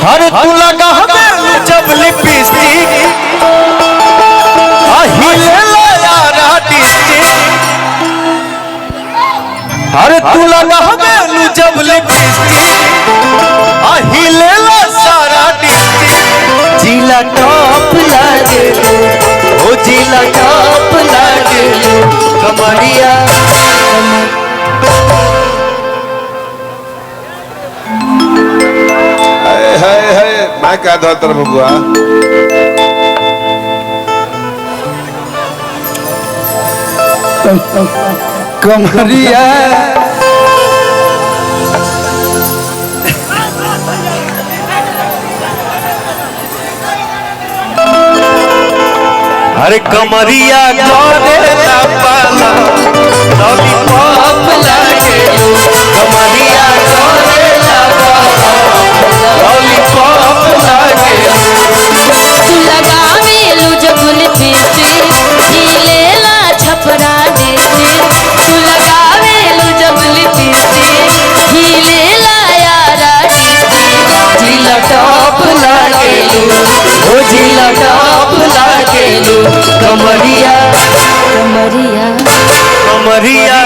हर तू लगा जब लिपस्टिक हिले यारा डिस्ट्रिक्ट हर तू लगा जब लिपस्टिक हिले सारा डिस्ट्रिक्ट जिला टॉप लागे ओ जिला टॉप लागे कमरिया मैं क्या धोतर बबुआ कमरिया अरे कमरिया गोरेला पाला लॉलीपॉप लागे कमरिया गोरेला पाला लॉलीपॉप लागे तू लगावे लू जब लिपस्टिक हिलेला छपरा डिस्ट्रिक्ट तू लगावे लू जब लिपस्टिक हिलेला यारा डिस्ट्रिक्ट जिला टॉप लागे ओ जिला टॉप लागे कमरिया कमरिया कमरिया